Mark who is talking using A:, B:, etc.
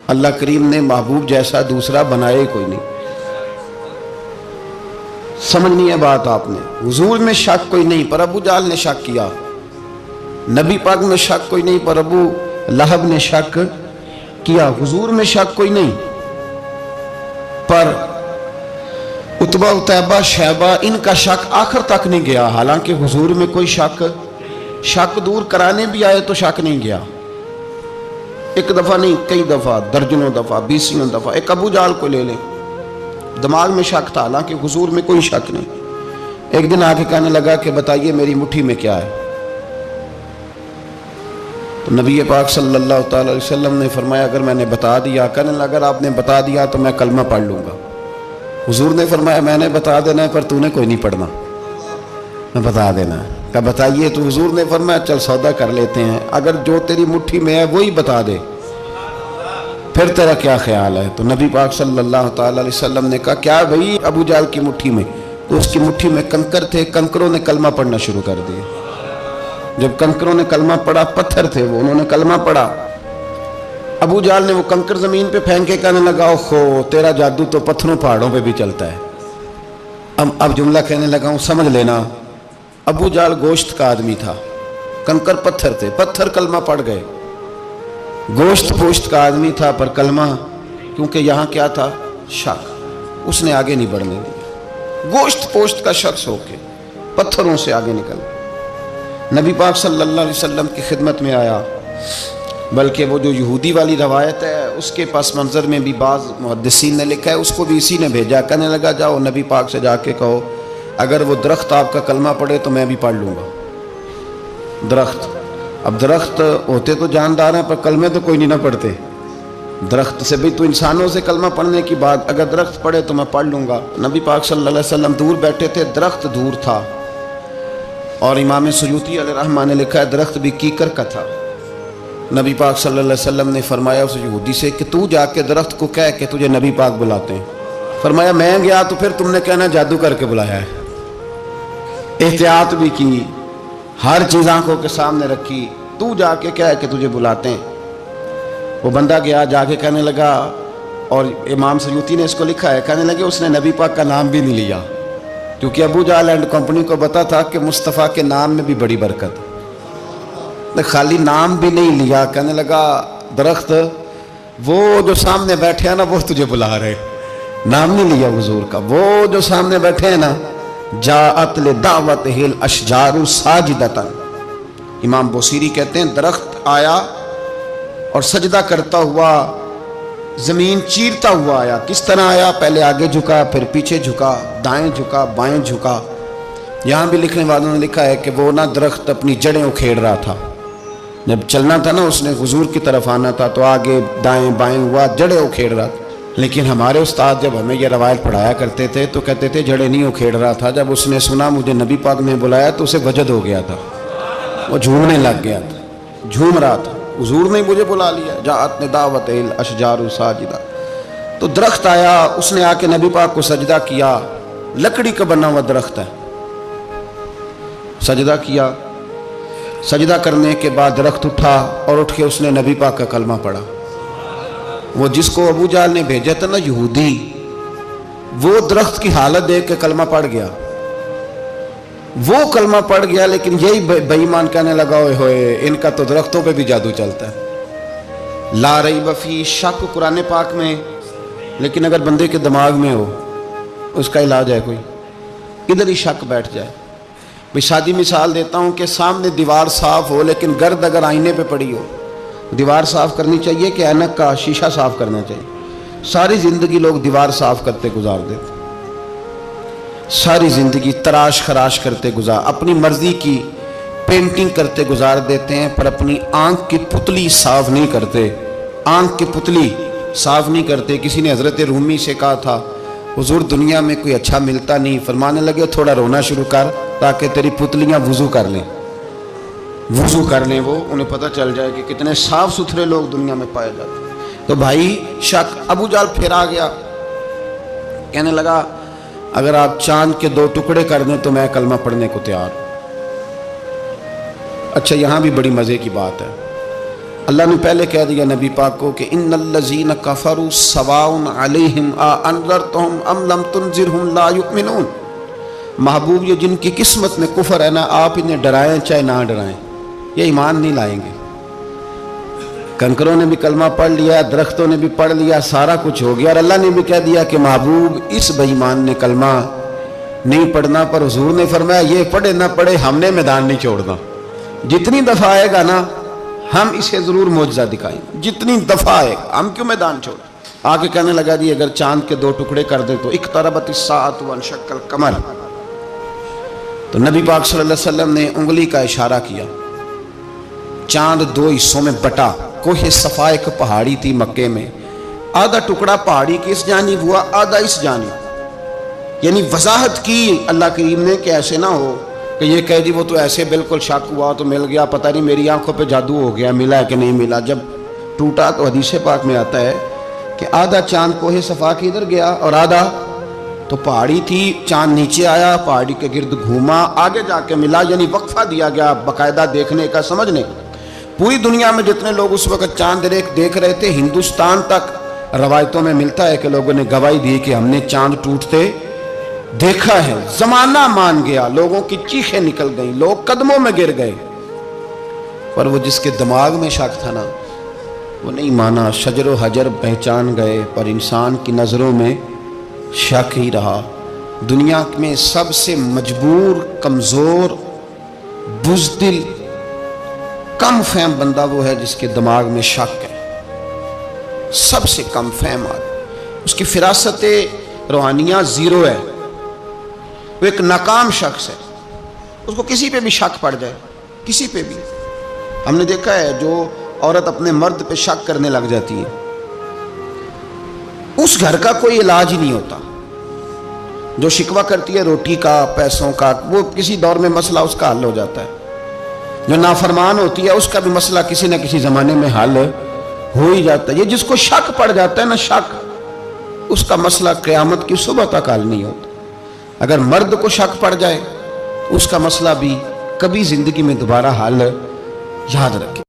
A: اللہ کریم نے محبوب جیسا دوسرا بنایا کوئی نہیں. سمجھنی ہے بات آپ نے. حضور میں شک کوئی نہیں پر ابو جہل نے شک کیا. نبی پاک میں شک کوئی نہیں پر ابو لہب نے شک کیا. حضور میں شک کوئی نہیں پر عتبہ عتیبہ شیبہ ان کا شک آخر تک نہیں گیا. حالانکہ حضور میں کوئی شک دور کرانے بھی آئے تو شک نہیں گیا. ایک دفعہ نہیں کئی دفعہ, درجنوں دفعہ, 20 دفعہ. ایک ابو جہل کو لے لیں, دماغ میں شک تھا حالانکہ حضور میں کوئی شک نہیں. ایک دن آ کے کہنے لگا کہ بتائیے میری مٹھی میں کیا ہے. تو نبی پاک صلی اللہ تعالی علیہ وسلم نے فرمایا اگر میں نے بتا دیا, کہنے لگا اگر آپ نے بتا دیا تو میں کلمہ پڑھ لوں گا. حضور نے فرمایا میں نے بتا دینا ہے پر تو نے کوئی نہیں پڑھنا, میں بتا دینا ہے. کہا بتائیے. تو حضور نے فرمایا چل سودا کر لیتے ہیں, اگر جو تیری مٹھی میں ہے وہی بتا دے پھر تیرا کیا خیال ہے. تو نبی پاک صلی اللہ تعالی علیہ وسلم نے کہا کیا بھائی ابو جہل کی مٹھی میں؟ تو اس کی مٹھی میں کنکر تھے, کنکروں نے کلمہ پڑھنا شروع کر دیا. جب کنکروں نے کلمہ پڑھا, پتھر تھے وہ, انہوں نے کلمہ پڑھا. ابو جہل نے وہ کنکر زمین پہ پھینک کے کہنے لگا اوہو تیرا جادو تو پتھروں پہاڑوں پہ بھی چلتا ہے. اب جملہ کہنے لگا ہوں سمجھ لینا. ابو جہل گوشت کا آدمی تھا, کنکر پتھر تھے, پتھر کلمہ پڑھ گئے. گوشت پوشت کا آدمی تھا پر کلمہ, کیونکہ یہاں کیا تھا شک, اس نے آگے نہیں بڑھنے دیا. گوشت پوشت کا شخص ہو کے پتھروں سے آگے نکل نبی پاک صلی اللہ علیہ وسلم کی خدمت میں آیا. بلکہ وہ جو یہودی والی روایت ہے اس کے پس منظر میں بھی بعض محدثین نے لکھا ہے, اس کو بھی اسی نے بھیجا. کہنے لگا جاؤ نبی پاک سے جا کے کہو اگر وہ درخت آپ کا کلمہ پڑھے تو میں بھی پڑھ لوں گا. درخت, اب درخت ہوتے تو جاندار ہیں پر کلمے تو کوئی نہیں نہ پڑھتے. درخت سے بھی تو انسانوں سے کلمہ پڑھنے کی بات, اگر درخت پڑھے تو میں پڑھ لوں گا. نبی پاک صلی اللہ علیہ وسلم دور بیٹھے تھے, درخت دور تھا. اور امام سیوطی علیہ الرحمہ نے لکھا ہے درخت بھی کیکر کا تھا. نبی پاک صلی اللہ علیہ وسلم نے فرمایا اس یہودی سے کہ تو جا کے درخت کو کہہ کہ تجھے نبی پاک بلاتے ہیں. فرمایا میں گیا تو پھر تم نے کہنا جادو کر کے بلایا ہے. احتیاط بھی کی, ہر چیز آنکھوں کے سامنے رکھی, تو جا کے کہہ کہ تجھے بلاتے ہیں. وہ بندہ گیا, جا کے کہنے لگا, اور امام سیوطی نے اس کو لکھا ہے, کہنے لگے اس نے نبی پاک کا نام بھی نہیں لیا, کیونکہ ابو جہل اینڈ کمپنی کو پتا تھا کہ مصطفیٰ کے نام میں بھی بڑی برکت. خالی نام بھی نہیں لیا, کہنے لگا درخت وہ جو سامنے بیٹھے ہیں نا وہ تجھے بلا رہے. نام نہیں لیا حضور کا, وہ جو سامنے بیٹھے ہیں نا جاءت لدعوتہ الاشجار ساجدۃ. امام بوصیری کہتے ہیں درخت آیا اور سجدہ کرتا ہوا, زمین چیرتا ہوا آیا. کس طرح آیا؟ پہلے آگے جھکا, پھر پیچھے جھکا, دائیں جھکا, بائیں جھکا. یہاں بھی لکھنے والوں نے لکھا ہے کہ وہ نہ درخت اپنی جڑیں اکھیڑ رہا تھا. جب چلنا تھا نا اس نے حضور کی طرف آنا تھا تو آگے دائیں بائیں ہوا, جڑیں اکھیڑ رہا تھا. لیکن ہمارے استاد جب ہمیں یہ روایت پڑھایا کرتے تھے تو کہتے تھے جڑیں نہیں اکھیڑ رہا تھا. جب اس نے سنا مجھے نبی پاک نے بلایا تو اسے وجد ہو گیا تھا, وہ جھومنے لگ گیا تھا, جھوم رہا تھا. حضور نے مجھے بلا لیا, جاءت لدعوتہ الاشجار ساجدۃ. تو درخت آیا, اس نے آ کے نبی پاک کو سجدہ کیا. لکڑی کا بنا ہوا درخت ہے, سجدہ کیا. سجدہ کرنے کے بعد درخت اٹھا اور اٹھ کے اس نے نبی پاک کا کلمہ پڑھا. وہ جس کو ابو جہل نے بھیجا تھا نا یہودی, وہ درخت کی حالت دیکھ کے کلمہ پڑھ گیا. وہ کلمہ پڑھ گیا, لیکن یہی بے ایمان کہنے لگا اوئے ہوئے ان کا تو درختوں پہ بھی جادو چلتا ہے. لا ریب فی, شک قرآن پاک میں, لیکن اگر بندے کے دماغ میں ہو اس کا علاج ہے کوئی, ادھر ہی شک بیٹھ جائے. میں شادی مثال دیتا ہوں کہ سامنے دیوار صاف ہو لیکن گرد اگر آئینے پہ پڑی ہو, دیوار صاف کرنی چاہیے کہ اینک کا شیشہ صاف کرنا چاہیے؟ ساری زندگی لوگ دیوار صاف کرتے گزار دیتے, ساری زندگی تراش خراش کرتے گزار, اپنی مرضی کی پینٹنگ کرتے گزار دیتے ہیں, پر اپنی آنکھ کی پتلی صاف نہیں کرتے. آنکھ کی پتلی صاف نہیں کرتے. کسی نے حضرت رومی سے کہا تھا حضور دنیا میں کوئی اچھا ملتا نہیں. فرمانے لگے تھوڑا رونا شروع کر تاکہ تیری پتلیاں وضو کر لیں, وضو کر لیں. وہ انہیں پتہ چل جائے کہ کتنے صاف ستھرے لوگ دنیا میں پائے جاتے ہیں. تو بھائی شک. ابو جہل پھر آ گیا, کہنے لگا اگر آپ چاند کے 2 ٹکڑے کر دیں تو میں کلمہ پڑھنے کو تیار ہوں. اچھا یہاں بھی بڑی مزے کی بات ہے. اللہ نے پہلے کہہ دیا نبی پاک کو کہ ان الذین کفروا سواء علیہم انذرتہم ام لم تنذرہم لا یؤمنون، محبوب یہ جن کی قسمت میں کفر ہے نا، آپ انہیں ڈرائیں چاہے نہ ڈرائیں، یہ ایمان نہیں لائیں گے۔ کنکروں نے بھی کلمہ پڑھ لیا، درختوں نے بھی پڑھ لیا، سارا کچھ ہو گیا، اور اللہ نے بھی کہہ دیا کہ محبوب اس بے ایمان نے کلمہ نہیں پڑھنا، پر حضور نے فرمایا یہ پڑھے نہ پڑھے ہم نے میدان نہیں چھوڑنا، جتنی دفعہ آئے گا نا ہم اسے ضرور معجزہ دکھائیں گے، جتنی دفعہ آئے گا ہم کیوں میدان چھوڑیں۔ آگے کہنے لگا جی اگر چاند کے 2 ٹکڑے کر دیں تو اقتربت الساعۃ وانشق القمر، تو نبی پاک صلی اللہ علیہ وسلم نے انگلی کا اشارہ کیا، چاند 2 حصوں میں بٹا۔ کوہ صفا ایک پہاڑی تھی مکے میں، آدھا ٹکڑا پہاڑی کی اس جانب ہوا، آدھا اس جانب، یعنی وضاحت کی اللہ کریم نے کہ ایسے نہ ہو کہ یہ کہہ دی وہ تو ایسے بالکل شک ہوا تو مل گیا، پتہ نہیں میری آنکھوں پہ جادو ہو گیا، ملا ہے کہ نہیں ملا۔ جب ٹوٹا تو حدیث پاک میں آتا ہے کہ آدھا چاند کوہ صفا کی ادھر گیا اور آدھا تو پہاڑی تھی، چاند نیچے آیا، پہاڑی کے گرد گھوما، آگے جا کے ملا، یعنی وقفہ دیا گیا باقاعدہ دیکھنے کا، سمجھنے کا۔ پوری دنیا میں جتنے لوگ اس وقت چاند دیکھ رہے تھے، ہندوستان تک روایتوں میں ملتا ہے کہ لوگوں نے گواہی دی کہ ہم نے چاند ٹوٹتے دیکھا ہے۔ زمانہ مان گیا، لوگوں کی چیخیں نکل گئیں، لوگ قدموں میں گر گئے، پر وہ جس کے دماغ میں شک تھا نا وہ نہیں مانا، شجر و حجر پہچان گئے، پر انسان کی نظروں میں شک ہی رہا۔ دنیا میں سب سے مجبور، کمزور، بزدل، کم فہم بندہ وہ ہے جس کے دماغ میں شک ہے، سب سے کم فہم آدمی، اس کی فراست روحانیہ زیرو ہے، وہ ایک ناکام شخص ہے، اس کو کسی پہ بھی شک پڑ جائے، کسی پہ بھی۔ ہم نے دیکھا ہے جو عورت اپنے مرد پہ شک کرنے لگ جاتی ہے اس گھر کا کوئی علاج ہی نہیں ہوتا۔ جو شکوہ کرتی ہے روٹی کا، پیسوں کا، وہ کسی دور میں مسئلہ اس کا حل ہو جاتا ہے۔ جو نافرمان ہوتی ہے اس کا بھی مسئلہ کسی نہ کسی زمانے میں حل ہو ہی جاتا ہے۔ یہ جس کو شک پڑ جاتا ہے نا، شک، اس کا مسئلہ قیامت کی صبح تک حل نہیں ہوتا۔ اگر مرد کو شک پڑ جائے اس کا مسئلہ بھی کبھی زندگی میں دوبارہ حل، یاد رکھیں۔